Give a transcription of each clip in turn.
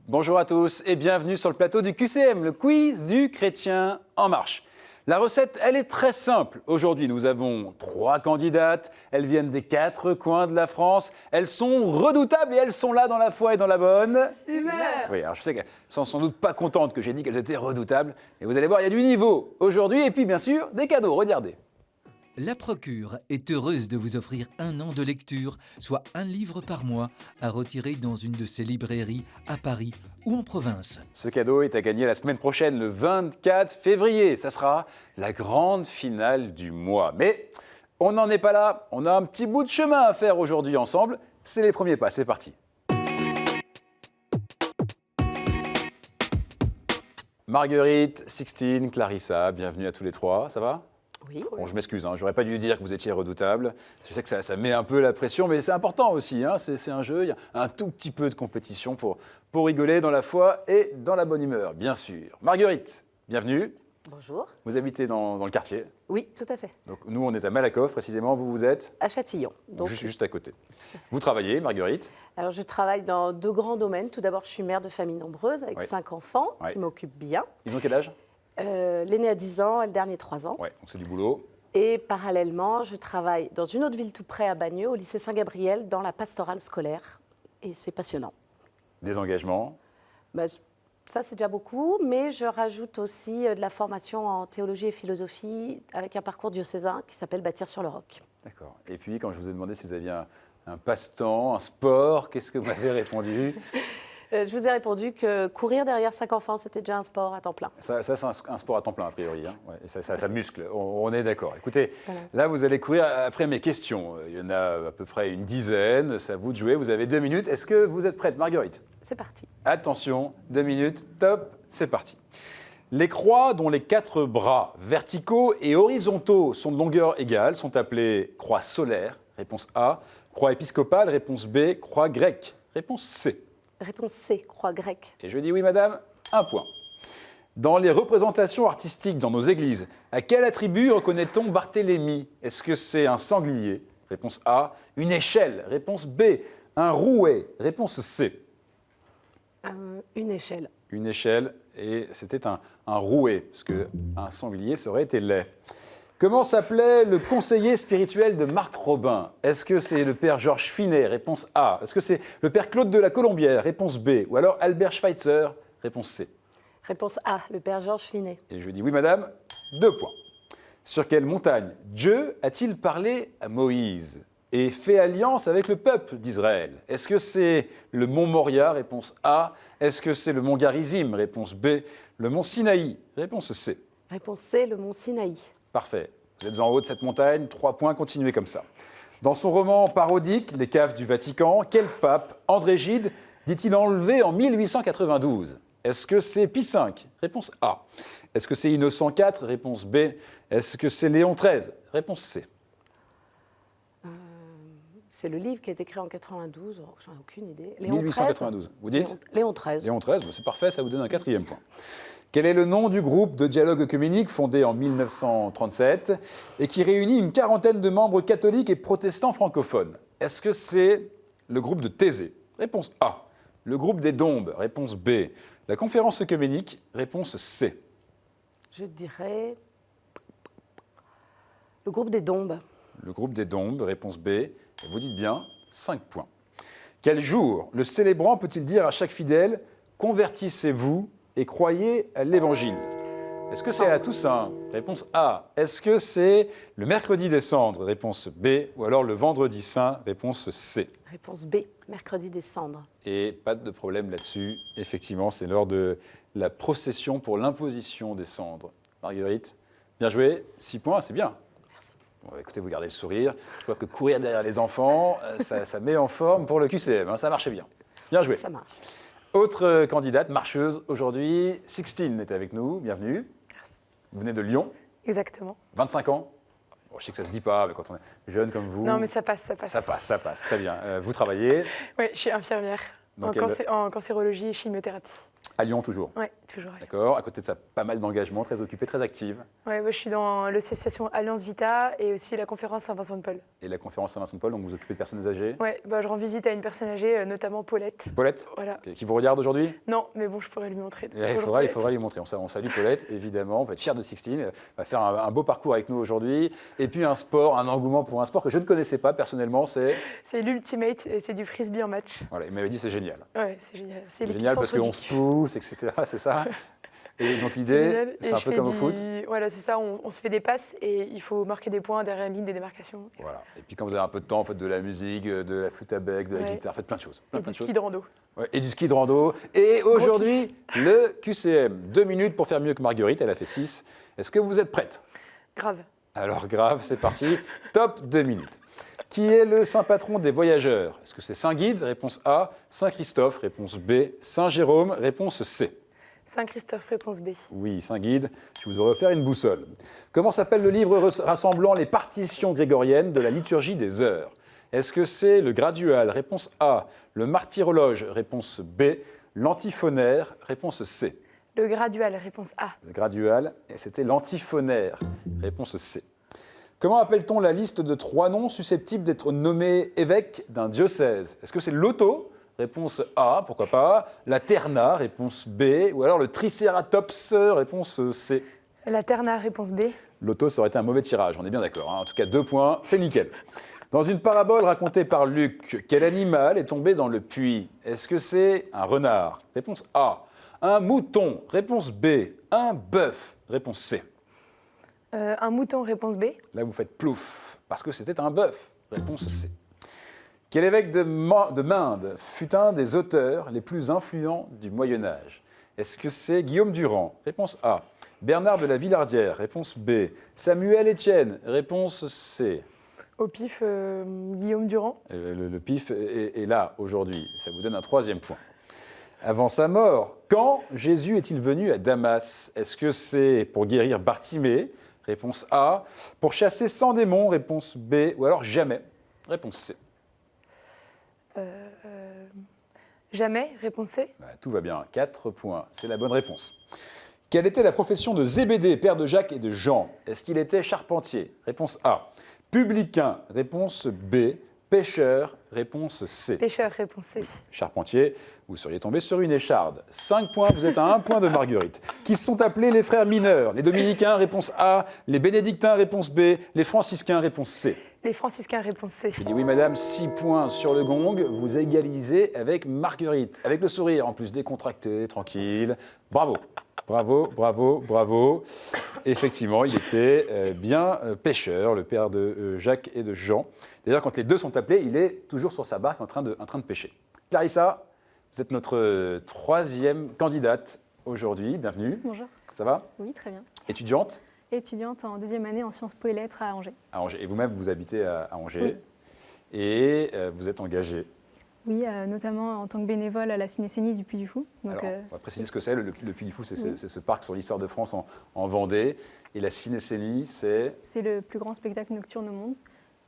Bonjour à tous et bienvenue sur le plateau du QCM, le quiz du chrétien en marche. La recette, elle est très simple. Aujourd'hui, nous avons 3 candidates. Elles viennent des 4 coins de la France. Elles sont redoutables et elles sont là dans la foi et dans la bonne humeur. Oui, alors je sais qu'elles sont sans doute pas contentes que j'ai dit qu'elles étaient redoutables. Et vous allez voir, il y a du niveau aujourd'hui et puis bien sûr, des cadeaux. Regardez. La Procure est heureuse de vous offrir 1 an de lecture, soit 1 livre par mois, à retirer dans une de ses librairies à Paris ou en province. Ce cadeau est à gagner la semaine prochaine, le 24 février. Ça sera la grande finale du mois. Mais on n'en est pas là. On a un petit bout de chemin à faire aujourd'hui ensemble. C'est les premiers pas. C'est parti. Marguerite, Sixtine, Clarissa, bienvenue à tous les 3. Ça va ? Oui. Bon, je m'excuse, j'aurais pas dû dire que vous étiez redoutable. Je sais que ça met un peu la pression, mais c'est important aussi. C'est un jeu, il y a un tout petit peu de compétition pour rigoler dans la foi et dans la bonne humeur, bien sûr. Marguerite, bienvenue. Bonjour. Vous habitez dans le quartier. Oui, tout à fait. Donc nous, on est à Malakoff, précisément. Vous êtes À Châtillon. Donc, juste à côté. Vous travaillez, Marguerite. alors, je travaille dans 2 grands domaines. Tout d'abord, je suis mère de famille nombreuse avec Ouais. 5 enfants Ouais. qui m'occupent bien. Ils ont quel âge ? L'aîné a 10 ans et le dernier 3 ans. Ouais, donc c'est du boulot. Et parallèlement, je travaille dans une autre ville tout près à Bagneux, au lycée Saint-Gabriel, dans la pastorale scolaire. Et c'est passionnant. Des engagements. Bah, ça, c'est déjà beaucoup, mais je rajoute aussi de la formation en théologie et philosophie avec un parcours diocésain qui s'appelle Bâtir sur le roc. D'accord. Et puis, quand je vous ai demandé si vous aviez un passe-temps, un sport, qu'est-ce que vous m'avez répondu ? Je vous ai répondu que courir derrière 5 enfants, c'était déjà un sport à temps plein. Ça c'est un sport à temps plein, a priori. Hein. Ouais, et ça muscle, on est d'accord. Écoutez, Voilà. là, vous allez courir après mes questions. Il y en a à peu près une dizaine. C'est à vous de jouer. Vous avez 2 minutes. Est-ce que vous êtes prête, Marguerite ? C'est parti. Attention, 2 minutes, top, c'est parti. Les croix dont les 4 bras verticaux et horizontaux sont de longueur égale sont appelées croix solaires, réponse A. Croix épiscopale, réponse B. Croix grecque, réponse C. Réponse C, croix grecque. Et je dis oui, madame, 1 point. Dans les représentations artistiques dans nos églises, à quel attribut reconnaît-on Barthélemy ? Est-ce que c'est un sanglier ? Réponse A. Une échelle ? Réponse B. Un rouet ? Réponse C. Une échelle. Une échelle, et c'était un rouet, parce qu'un sanglier, ça aurait été laid. Comment s'appelait le conseiller spirituel de Marthe Robin ? Est-ce que c'est le père Georges Finet ? Réponse A. Est-ce que c'est le père Claude de la Colombière ? Réponse B. Ou alors Albert Schweitzer ? Réponse C. Réponse A, le père Georges Finet. Et je dis oui, madame, 2 points. Sur quelle montagne Dieu a-t-il parlé à Moïse et fait alliance avec le peuple d'Israël ? Est-ce que c'est le mont Moria ? Réponse A. Est-ce que c'est le mont Garizim ? Réponse B. Le mont Sinaï ? Réponse C. Réponse C, le mont Sinaï. Parfait. Vous êtes en haut de cette montagne, 3 points, continuez comme ça. Dans son roman parodique, Les caves du Vatican, quel pape, André Gide, dit-il enlevé en 1892 ? Est-ce que c'est Pie V ? Réponse A. Est-ce que c'est Innocent IV ? Réponse B. Est-ce que c'est Léon XIII ? Réponse C. C'est le livre qui a été créé en 92, oh, j'en ai aucune idée. Léon 1892. Vous dites ? Léon XIII. Léon XIII, c'est parfait, ça vous donne un 4e point. Quel est le nom du groupe de dialogue œcuménique fondé en 1937 et qui réunit une 40aine de membres catholiques et protestants francophones ? Est-ce que c'est le groupe de Thésée ? Réponse A. Le groupe des Dombes ? Réponse B. La conférence œcuménique ? Réponse C. Je dirais le groupe des Dombes. Le groupe des Dombes ? Réponse B. Et vous dites bien, 5 points. Quel jour le célébrant peut-il dire à chaque fidèle « Convertissez-vous et croyez à l'Évangile » ? Est-ce que c'est à Toussaint ? Réponse A. Est-ce que c'est le mercredi des cendres ? Réponse B. Ou alors le vendredi saint ? Réponse C. Réponse B, mercredi des cendres. Et pas de problème là-dessus. Effectivement, c'est lors de la procession pour l'imposition des cendres. Marguerite, bien joué. 6 points, c'est bien. Merci. Bon, écoutez, vous gardez le sourire. Je vois que courir derrière les enfants, ça met en forme pour le QCM. Hein, ça marchait bien. Bien joué. Ça marche. Autre candidate, marcheuse aujourd'hui, Sixtine est avec nous. Bienvenue. Merci. Vous venez de Lyon, Exactement. 25 ans. Bon, je sais que ça ne se dit pas, mais quand on est jeune comme vous... Non, mais ça passe, ça passe. Ça passe. Très bien. Vous travaillez Oui, je suis infirmière Dans en, quel- en cancérologie et chimiothérapie. À Lyon, toujours. Ouais, toujours. Ouais. D'accord. À côté de ça, pas mal d'engagement, très occupée, très active. Ouais, moi, je suis dans l'association Alliance Vita et aussi la conférence Saint-Vincent-de-Paul. Et la conférence Saint-Vincent-de-Paul, donc vous vous occupez de personnes âgées. Ouais, bah, je rends visite à une personne âgée, notamment Paulette. Paulette, Voilà. qui vous regarde aujourd'hui? Non, mais bon, je pourrais lui montrer. Il faudra lui montrer. On salue Paulette, évidemment. On peut être fier de Sixtine. Elle va faire un beau parcours avec nous aujourd'hui. Et puis un sport, un engouement pour un sport que je ne connaissais pas personnellement, c'est... C'est l'Ultimate et c'est du frisbee en match. Voilà, il m'avait dit c'est génial. Ouais, c'est génial. C'est génial parce qu'on se pousse, etc. C'est ça. Et donc l'idée, c'est un peu comme au foot. Voilà, c'est ça, on se fait des passes et il faut marquer des points derrière une ligne des démarcations. Voilà. Et puis quand vous avez un peu de temps, faites de la musique, de la flûte à bec, de la Ouais. guitare, faites plein de choses. Et du ski de rando. Ouais, et du ski de rando. Et aujourd'hui, le QCM. 2 minutes pour faire mieux que Marguerite, elle a fait 6. Est-ce que vous êtes prête? Grave. Alors grave, c'est parti. Top 2 minutes. Qui est le saint patron des voyageurs? Est-ce que c'est Saint Guide? Réponse A. Saint Christophe? Réponse B. Saint Jérôme? Réponse C. Saint-Christophe, réponse B. Oui, Saint Guide, je vous aurais offert une boussole. Comment s'appelle le livre rassemblant les partitions grégoriennes de la liturgie des heures? Est-ce que c'est le gradual? Réponse A. Le martyrologe? Réponse B. L'antiphonaire? Réponse C. Le gradual, réponse A. Le gradual, et c'était l'antiphonaire. Réponse C. Comment appelle-t-on la liste de 3 noms susceptibles d'être nommés évêques d'un diocèse? Est-ce que c'est l'auto? Réponse A, pourquoi pas. La terna, réponse B. Ou alors le tricératops, réponse C. La terna, réponse B. L'auto, ça aurait été un mauvais tirage, on est bien d'accord. Hein. En tout cas, 2 points, c'est nickel. Dans une parabole racontée par Luc, quel animal est tombé dans le puits? Est-ce que c'est un renard? Réponse A. Un mouton? Réponse B. Un bœuf? Réponse C. Un mouton, réponse B. Là, vous faites plouf, parce que c'était un bœuf. Réponse C. Quel évêque de Mende fut un des auteurs les plus influents du Moyen-Âge? Est-ce que c'est Guillaume Durand? Réponse A. Bernard de la Villardière? Réponse B. Samuel Étienne? Réponse C. Au pif, Guillaume Durand. Le pif est là aujourd'hui. Ça vous donne un 3e point. Avant sa mort, quand Jésus est-il venu à Damas? Est-ce que c'est pour guérir Bartimée? Réponse A. Pour chasser 100 démons? Réponse B. Ou alors jamais? Réponse C. Jamais, réponse C. Bah, tout va bien, 4 points, c'est la bonne réponse. Quelle était la profession de Zébédée, père de Jacques et de Jean? Est-ce qu'il était charpentier? Réponse A. Publicain? Réponse B. Pêcheur? Réponse C. Pêcheur, réponse C. Charpentier, vous seriez tombé sur une écharde. 5 points, vous êtes à 1 point de Marguerite. Qui se sont appelés les frères mineurs? Les dominicains, réponse A. Les bénédictins, réponse B. Les franciscains, réponse C. Les franciscains, réponse C. J'ai dit oui, madame, 6 points sur le gong. Vous égalisez avec Marguerite, avec le sourire, en plus décontracté, tranquille. Bravo, bravo, bravo, bravo. Effectivement, il était bien pêcheur, le père de Jacques et de Jean. D'ailleurs, quand les deux sont appelés, il est toujours sur sa barque en train de pêcher. Clarissa, vous êtes notre 3e candidate aujourd'hui. Bienvenue. Bonjour. Ça va? Oui, très bien. Étudiante Étudiante en 2e année en Sciences Po et Lettres à Angers. à Angers. Et vous-même, vous habitez à Angers. Oui. Et vous êtes engagée. Oui, notamment en tant que bénévole à la cinécénie du Puy du Fou. Donc, Alors, on va préciser ce que c'est. Le Puy du Fou, c'est ce parc sur l'histoire de France en Vendée. Et la cinécénie, c'est... c'est le plus grand spectacle nocturne au monde.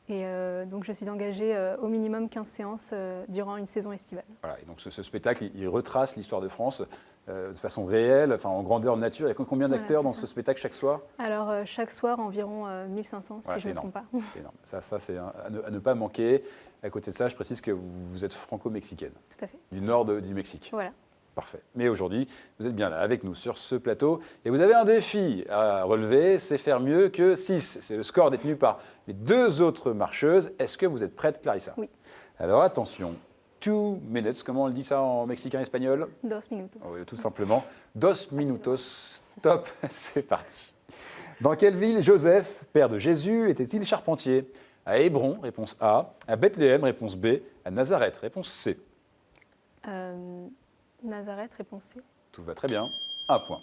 Et donc, je suis engagée au minimum 15 séances durant une saison estivale. Voilà, et donc ce spectacle, il retrace l'histoire de France de façon réelle, enfin en grandeur nature. Il y a combien d'acteurs Voilà, dans c'est ce ça. spectacle chaque soir? Alors, chaque soir, environ 1500, Voilà, si je ne me c'est trompe pas. C'est énorme. Ça c'est à ne pas manquer. À côté de ça, je précise que vous êtes franco-mexicaine, Tout à fait. du nord du Mexique. Voilà. Parfait. Mais aujourd'hui, vous êtes bien là avec nous sur ce plateau. Et vous avez un défi à relever, c'est faire mieux que 6. C'est le score détenu par les 2 autres marcheuses. Est-ce que vous êtes prête, Clarissa? Oui. Alors attention, 2 minutes, comment on dit ça en mexicain espagnol? 2 minutos. Oui, tout simplement. 2 minutos. Top, c'est parti. Dans quelle ville Joseph, père de Jésus, était-il charpentier? À Hébron, réponse A. À Bethléem, réponse B. À Nazareth, réponse C. Nazareth, réponse C. Tout va très bien. 1 point.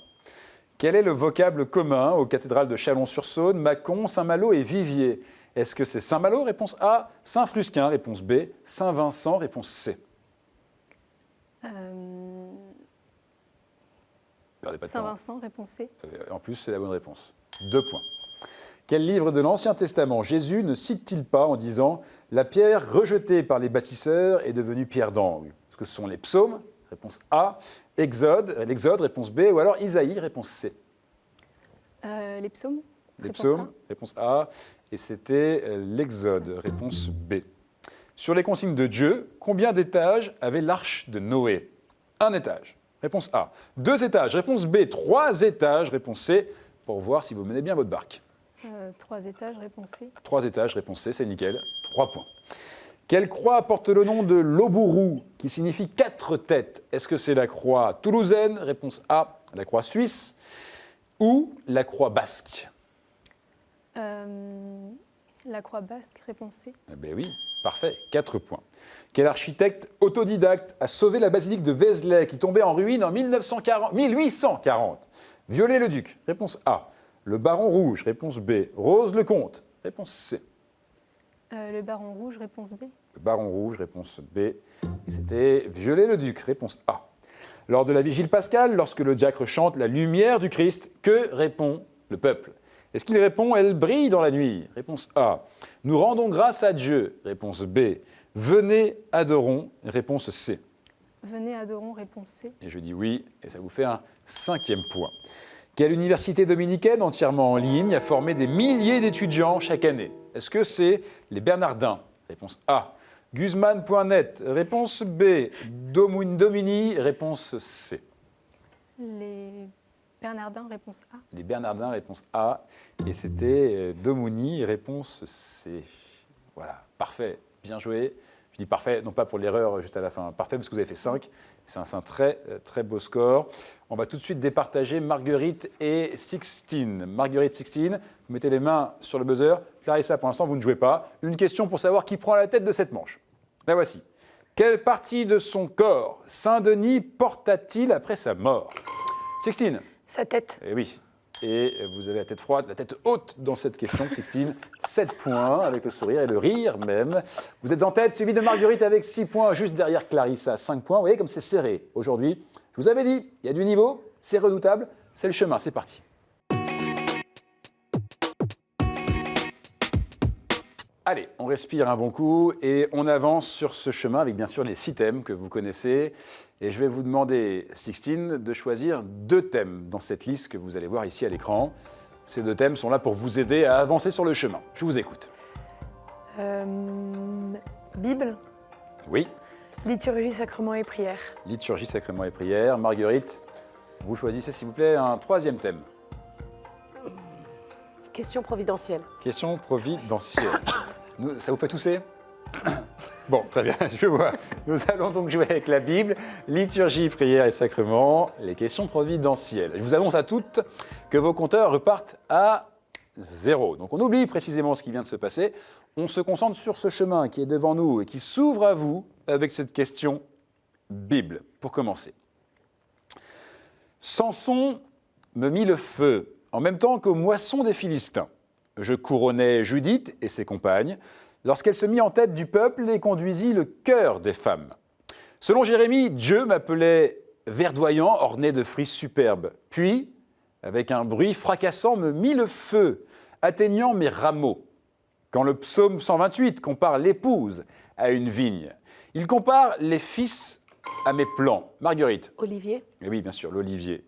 Quel est le vocable commun aux cathédrales de Chalon-sur-Saône, Mâcon, Saint-Malo et Viviers? Est-ce que c'est Saint-Malo, réponse A. Saint-Frusquin, réponse B. Saint-Vincent, réponse C. Perdez pas de temps. Saint-Vincent, réponse C. En plus, c'est la bonne réponse. 2 points. Quel livre de l'Ancien Testament Jésus ne cite-t-il pas en disant « La pierre rejetée par les bâtisseurs est devenue pierre d'angle » Est-ce que ce sont les psaumes, réponse A. L'Exode, réponse B. Ou alors Isaïe, réponse C. Les psaumes. Les Réponse psaumes, A. réponse A. Et c'était l'Exode, réponse B. Sur les consignes de Dieu, combien d'étages avait l'arche de Noé? 1 étage, réponse A. 2 étages, réponse B. 3 étages, réponse C. Pour voir si vous menez bien votre barque. 3 étages, réponse C. 3 étages, réponse C, c'est nickel. 3 points. Quelle croix porte le nom de l'Obourou, qui signifie 4 têtes? Est-ce que c'est la croix toulousaine, réponse A, la croix suisse, ou la croix basque? La croix basque, réponse C. Eh bien oui, parfait, 4 points. Quel architecte autodidacte a sauvé la basilique de Vézelay, qui tombait en ruine en 1840? Viollet-le-Duc, réponse A. Le Baron Rouge, réponse B. Rose-le-Comte, réponse C. Le baron rouge, réponse B. Le Baron Rouge, réponse B. Et c'était Viollet-le-Duc, réponse A. Lors de la vigile pascale, lorsque le diacre chante la lumière du Christ, que répond le peuple? Est-ce qu'il répond « Elle brille dans la nuit » Réponse A. Nous rendons grâce à Dieu, réponse B. Venez, adorons, réponse C. Venez, adorons, réponse C. Et je dis oui, et ça vous fait un 5e point. Quelle université dominicaine entièrement en ligne a formé des milliers d'étudiants chaque année? Est-ce que c'est les Bernardins? Réponse A. Guzman.net, réponse B. Domini, réponse C. Les Bernardins, réponse A. Les Bernardins, réponse A. Et c'était Domini, réponse C. Voilà, parfait, bien joué. Je dis parfait, non pas pour l'erreur juste à la fin, parfait parce que vous avez fait 5. C'est un très, très beau score. On va tout de suite départager Marguerite et Sixtine. Marguerite, Sixtine, vous mettez les mains sur le buzzer. Clarissa, pour l'instant, vous ne jouez pas. Une question pour savoir qui prend la tête de cette manche. La voici. Quelle partie de son corps Saint-Denis porta-t-il après sa mort? Sixtine. Sa tête. Eh oui. Et vous avez la tête froide, la tête haute dans cette question, Sixtine. 7 points avec le sourire et le rire même. Vous êtes en tête, suivi de Marguerite avec 6 points, juste derrière Clarissa, 5 points. Vous voyez comme c'est serré aujourd'hui. Je vous avais dit, il y a du niveau, c'est redoutable, c'est le chemin, c'est parti. Allez, on respire un bon coup et on avance sur ce chemin avec bien sûr les 6 thèmes que vous connaissez. Et je vais vous demander, Sixtine, de choisir 2 thèmes dans cette liste que vous allez voir ici à l'écran. Ces 2 thèmes sont là pour vous aider à avancer sur le chemin. Je vous écoute. Bible, Oui, liturgie, sacrement et prière. liturgie, sacrement et prière. Marguerite, vous choisissez s'il vous plaît un 3e thème. Question providentielle. Question providentielle. Ça vous fait tousser? Bon, très bien, je vois. Nous allons donc jouer avec la Bible, liturgie, prière et sacrement, les questions providentielles. Je vous annonce à toutes que vos compteurs repartent à 0. Donc on oublie précisément ce qui vient de se passer. On se concentre sur ce chemin qui est devant nous et qui s'ouvre à vous avec cette question Bible. Pour commencer. Samson me mit le feu en même temps qu'aux moissons des Philistins. Je couronnai Judith et ses compagnes, lorsqu'elle se mit en tête du peuple et conduisit le cœur des femmes. Selon Jérémie, Dieu m'appelait verdoyant, orné de fruits superbes. Puis, avec un bruit fracassant, me mit le feu, atteignant mes rameaux. Quand le psaume 128 compare l'épouse à une vigne, il compare les fils à mes plants. Marguerite. Olivier. Eh oui, bien sûr, l'olivier.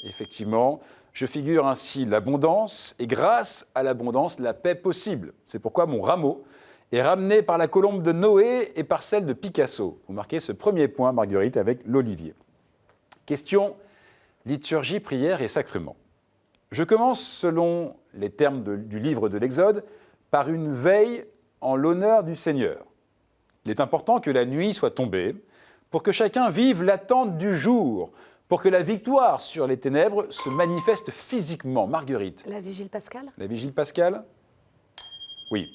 Effectivement, je figure ainsi l'abondance et grâce à l'abondance, la paix possible. C'est pourquoi mon rameau est ramené par la colombe de Noé et par celle de Picasso. Vous marquez ce premier point, Marguerite, avec l'olivier. Question liturgie, prière et sacrement. Je commence, selon les termes du livre de l'Exode, par une veille en l'honneur du Seigneur. Il est important que la nuit soit tombée pour que chacun vive l'attente du jour, pour que la victoire sur les ténèbres se manifeste physiquement. Marguerite. La vigile pascale. La vigile pascale? Oui.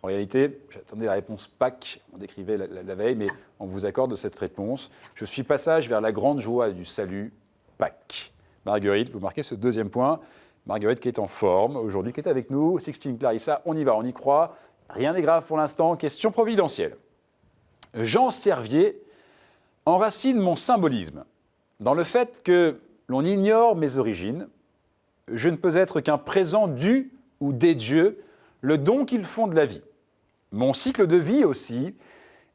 En réalité, j'attendais la réponse Pâques, on décrivait la veille, mais on vous accorde cette réponse. Je suis passage vers la grande joie du salut, Pâques. Marguerite, vous marquez ce deuxième point. Marguerite qui est en forme aujourd'hui, qui est avec nous. Sixtine, Clarissa, on y va, on y croit. Rien n'est grave pour l'instant. Question providentielle. Jean Servier enracine mon symbolisme dans le fait que l'on ignore mes origines. Je ne peux être qu'un présent du ou des dieux, le don qu'ils font de la vie. Mon cycle de vie aussi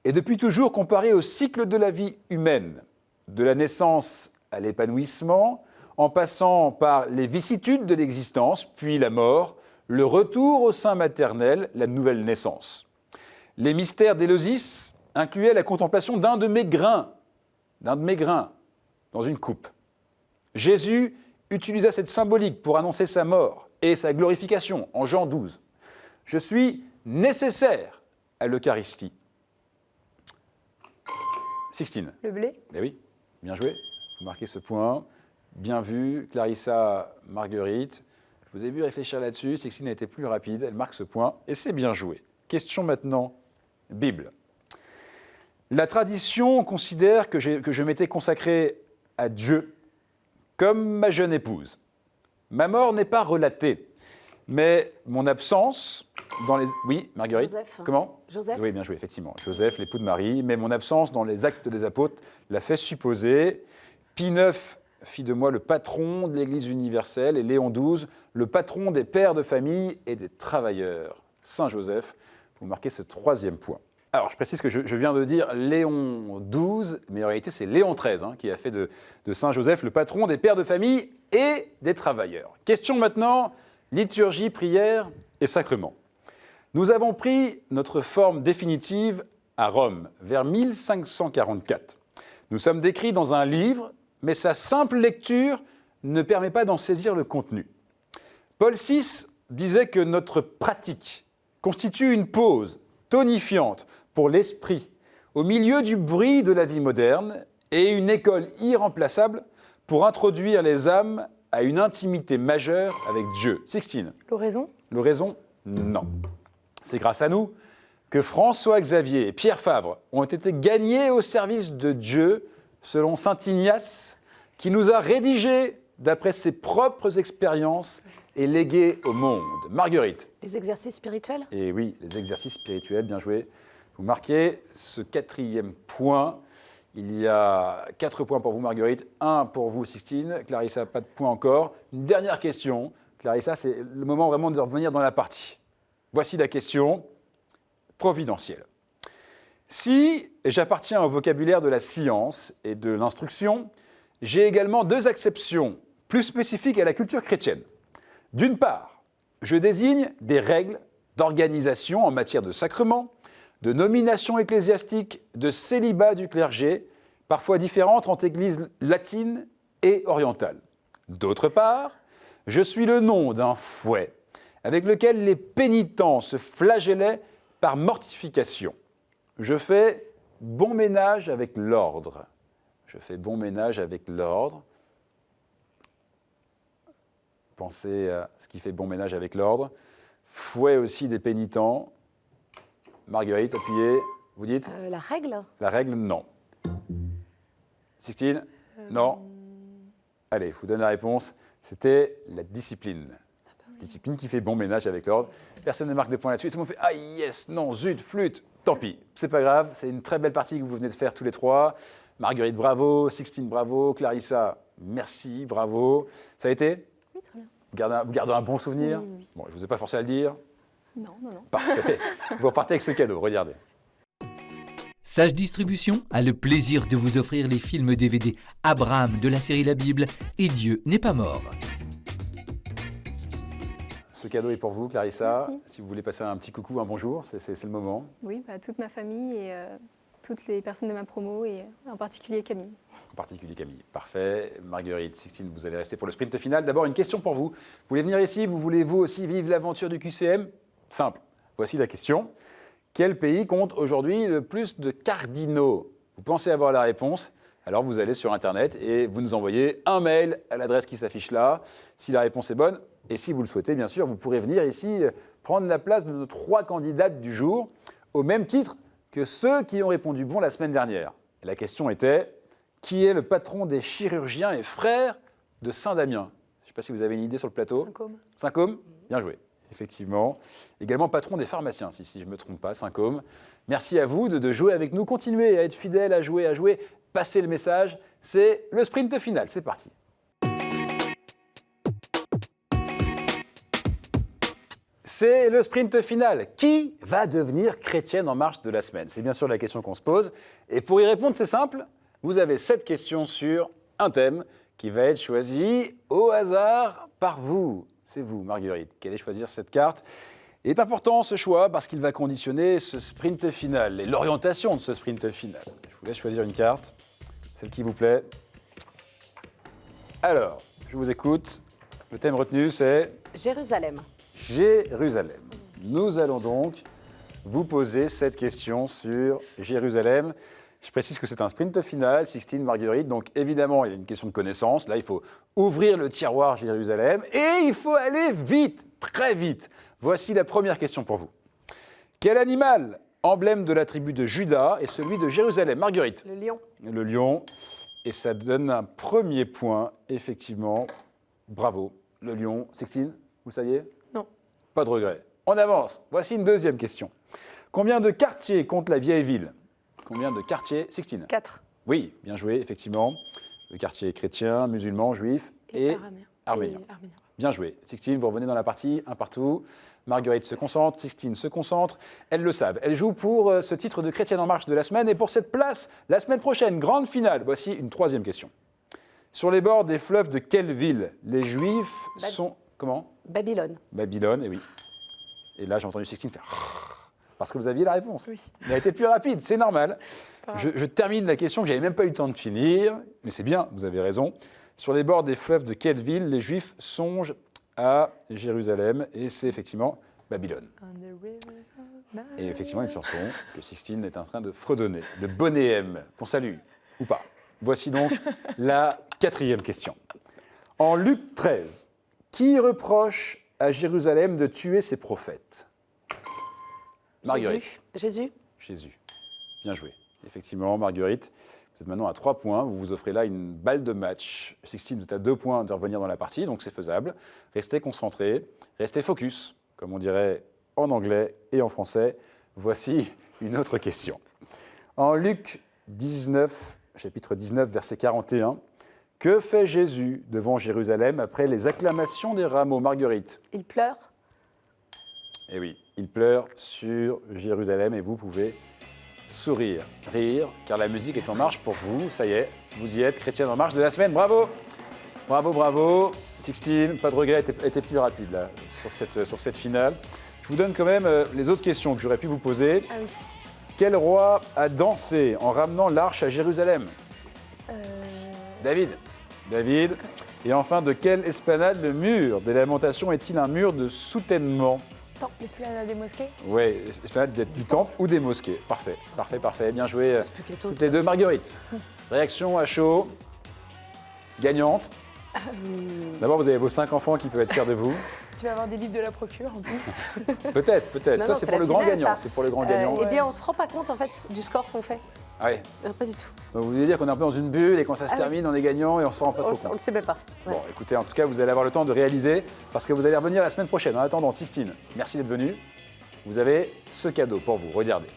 est depuis toujours comparé au cycle de la vie humaine. de la naissance à l'épanouissement, en passant par les vicissitudes de l'existence, puis la mort, le retour au sein maternel, la nouvelle naissance. Les mystères d'Éleusis incluaient la contemplation d'un de mes grains dans une coupe. Jésus utilisa cette symbolique pour annoncer sa mort et sa glorification en Jean 12. Je suis nécessaire à l'Eucharistie. Sixtine. Le blé. Eh oui, bien joué. Vous marquez ce point. Bien vu, Clarissa, Marguerite. Je vous ai vu réfléchir là-dessus. Sixtine a été plus rapide. Elle marque ce point et c'est bien joué. Question maintenant, Bible. La tradition considère que je m'étais consacré à Dieu comme ma jeune épouse. Ma mort n'est pas relatée, mais mon absence dans les... Oui, Marguerite. Joseph. Comment? Joseph. Oui, bien joué, effectivement. Joseph, l'époux de Marie, mais mon absence dans les actes des apôtres l'a fait supposer. Pie IX fit de moi le patron de l'Église universelle et Léon XII, le patron des pères de famille et des travailleurs. Saint Joseph, vous marquez ce troisième point. Alors, je précise que je viens de dire Léon XII, mais en réalité, c'est Léon XIII qui a fait de Saint Joseph le patron des pères de famille et des travailleurs. Question maintenant, liturgie, prière et sacrement. Nous avons pris notre forme définitive à Rome, vers 1544. Nous sommes décrits dans un livre, mais sa simple lecture ne permet pas d'en saisir le contenu. Paul VI disait que notre pratique constitue une pause tonifiante pour l'esprit, au milieu du bruit de la vie moderne, et une école irremplaçable pour introduire les âmes à une intimité majeure avec Dieu. Sixtine. L'oraison. L'oraison, non. C'est grâce à nous que François-Xavier et Pierre Favre ont été gagnés au service de Dieu, selon saint Ignace, qui nous a rédigés d'après ses propres expériences et légués au monde. Marguerite. Les exercices spirituels. Et oui, les exercices spirituels, bien joué. Vous marquez ce quatrième point. Il y a 4 points pour vous, Marguerite, 1 pour vous, Sixtine. Clarissa, pas de point encore. Une dernière question. Clarissa, c'est le moment vraiment de revenir dans la partie. Voici la question providentielle. Si j'appartiens au vocabulaire de la science et de l'instruction, j'ai également 2 acceptions plus spécifiques à la culture chrétienne. D'une part, je désigne des règles d'organisation en matière de sacrements, de nomination ecclésiastique, de célibat du clergé, parfois différentes entre églises latines et orientales. D'autre part, je suis le nom d'un fouet avec lequel les pénitents se flagellaient par mortification. Je fais bon ménage avec l'ordre. Je fais bon ménage avec l'ordre. Pensez à ce qui fait bon ménage avec l'ordre. Fouet aussi des pénitents. Marguerite, appuyez. Vous dites La règle. La règle, non. Sixtine Non. Allez, je vous donne la réponse. C'était la discipline. Discipline qui fait bon ménage avec l'ordre. Personne ne marque de points là-dessus. Tout le monde fait « Ah yes, non, zut, flûte ». Tant pis, c'est pas grave. C'est une très belle partie que vous venez de faire tous les 3. Marguerite, bravo. Sixtine, bravo. Clarissa, merci, bravo. Ça a été? Oui, très bien. Vous gardez un bon souvenir? Oui, oui. Bon, je ne vous ai pas forcé à le dire. Non, non, non. Parfait. Vous repartez avec ce cadeau, regardez. Sage Distribution a le plaisir de vous offrir les films DVD Abraham de la série La Bible et Dieu n'est pas mort. Ce cadeau est pour vous, Clarissa. Merci. Si vous voulez passer un petit coucou, un bonjour, c'est le moment. Oui, toute ma famille et toutes les personnes de ma promo et en particulier Camille. En particulier Camille. Parfait. Marguerite, Sixtine, vous allez rester pour le sprint final. D'abord, une question pour vous. Vous voulez venir ici? Vous voulez vous aussi vivre l'aventure du QCM? Simple. Voici la question. Quel pays compte aujourd'hui le plus de cardinaux? Vous pensez avoir la réponse? Alors vous allez sur Internet et vous nous envoyez un mail à l'adresse qui s'affiche là, si la réponse est bonne. Et si vous le souhaitez, bien sûr, vous pourrez venir ici prendre la place de nos 3 candidates du jour, au même titre que ceux qui ont répondu bon la semaine dernière. Et la question était, qui est le patron des chirurgiens et frères de Saint-Damien? Je ne sais pas si vous avez une idée sur le plateau. Saint-Côme. Saint-Côme, bien joué, effectivement. Également patron des pharmaciens, si je ne me trompe pas, Saint-Côme. Merci à vous de jouer avec nous. Continuez à être fidèles, à jouer. Passez le message. C'est le sprint final. C'est parti. C'est le sprint final. Qui va devenir chrétienne en marche de la semaine? C'est bien sûr la question qu'on se pose. Et pour y répondre, c'est simple. Vous avez 7 questions sur un thème qui va être choisi au hasard par vous. C'est vous, Marguerite, qui allez choisir cette carte. Il est important ce choix parce qu'il va conditionner ce sprint final et l'orientation de ce sprint final. Je vous laisse choisir une carte, celle qui vous plaît. Alors, je vous écoute. Le thème retenu, c'est Jérusalem. Jérusalem. Nous allons donc vous poser cette question sur Jérusalem. Je précise que c'est un sprint final, Sixtine, Marguerite, donc évidemment, il y a une question de connaissance. Là, il faut ouvrir le tiroir Jérusalem et il faut aller vite, très vite. Voici la première question pour vous. Quel animal, emblème de la tribu de Juda, est celui de Jérusalem? Marguerite. Le lion. Le lion. Et ça donne un premier point, effectivement. Bravo. Le lion. Sixtine, vous saviez? Non. Pas de regret. On avance. Voici une deuxième question. Combien de quartiers compte la vieille ville? Combien de quartiers? Sixtine. 4. Oui, bien joué, effectivement. Le quartier chrétien, musulman, juif et arménien. Bien joué. Sixtine, vous revenez dans la partie, un partout. Marguerite se concentre, Sixtine se concentre. Elles le savent. Elles jouent pour ce titre de Chrétienne en marche de la semaine et pour cette place, la semaine prochaine, grande finale. Voici une troisième question. Sur les bords des fleuves de quelle ville les Juifs sont... Comment? Babylone. Babylone, et oui. Et là, j'ai entendu Sixtine faire... Parce que vous aviez la réponse. Oui. Elle a été plus rapide, c'est normal. Pas grave. Je termine la question que je n'avais même pas eu le temps de finir, mais c'est bien, vous avez raison. Sur les bords des fleuves de quelle ville les Juifs songent à Jérusalem? Et c'est effectivement Babylone. Et effectivement, une chanson que Sixtine est en train de fredonner, de Bonnet-M, qu'on salue, ou pas. Voici donc la quatrième question. En Luc 13, qui reproche à Jérusalem de tuer ses prophètes? Marguerite. Jésus. Jésus. Bien joué. Effectivement, Marguerite, vous êtes maintenant à 3 points. Vous vous offrez là une balle de match. Sixtine, vous êtes à 2 points de revenir dans la partie, donc c'est faisable. Restez concentrés, restez focus, comme on dirait en anglais et en français. Voici une autre question. En Luc 19, chapitre 19, verset 41, que fait Jésus devant Jérusalem après les acclamations des rameaux? Marguerite. Il pleure. Eh oui, il pleure sur Jérusalem et vous pouvez sourire, rire, car la musique est en marche pour vous. Ça y est, vous y êtes, Chrétienne en marche de la semaine. Bravo! Bravo, bravo. Sixtine, pas de regret, était plus rapide là, sur cette finale. Je vous donne quand même les autres questions que j'aurais pu vous poser. Ah oui. Quel roi a dansé en ramenant l'arche à Jérusalem? David. David. Et enfin, de quelle esplanade le mur des lamentations est-il un mur de soutènement? Attends, l'esplanade des mosquées? Oui, esplanade du temple ou des mosquées. Parfait, parfait, parfait. Bien joué plus que tout. toutes les deux. Marguerite, réaction à chaud, gagnante. D'abord, vous avez vos 5 enfants qui peuvent être fiers de vous. Tu vas avoir des livres de la procure en plus. Peut-être, peut-être. Non, Ça, non, c'est c'est pour la le grand finale, gagnant. ça. C'est pour le grand gagnant. Eh bien, on ne se rend pas compte en fait du score qu'on fait. Ah ouais. Pas du tout. Donc, vous voulez dire qu'on est un peu dans une bulle et quand ça se Ah oui. termine, on est gagnant et on ne s'en rend pas On trop ne le compte. sait même pas. Ouais. Bon, écoutez, en tout cas, vous allez avoir le temps de réaliser parce que vous allez revenir la semaine prochaine. En attendant, Sixtine, merci d'être venue. Vous avez ce cadeau pour vous. Regardez.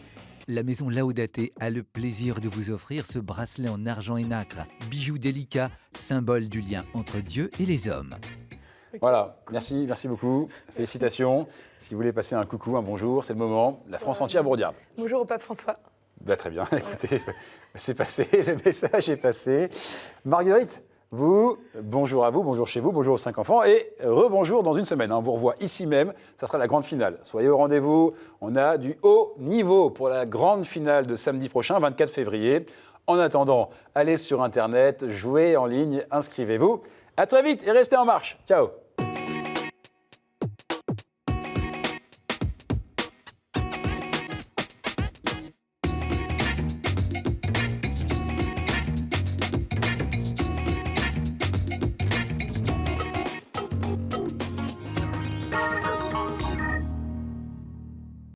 La maison Laudate a le plaisir de vous offrir ce bracelet en argent et nacre, bijou délicat, symbole du lien entre Dieu et les hommes. Voilà, merci beaucoup. Félicitations. Si vous voulez passer un coucou, un bonjour, c'est le moment. La France entière vous regarde. Bonjour au pape François. Bah, très bien, écoutez, c'est passé, le message est passé. Marguerite, vous, bonjour à vous, bonjour chez vous, bonjour aux 5 enfants et rebonjour dans une semaine. On vous revoit ici même, ça sera la grande finale. Soyez au rendez-vous, on a du haut niveau pour la grande finale de samedi prochain, 24 février. En attendant, allez sur Internet, jouez en ligne, inscrivez-vous. À très vite et restez en marche. Ciao.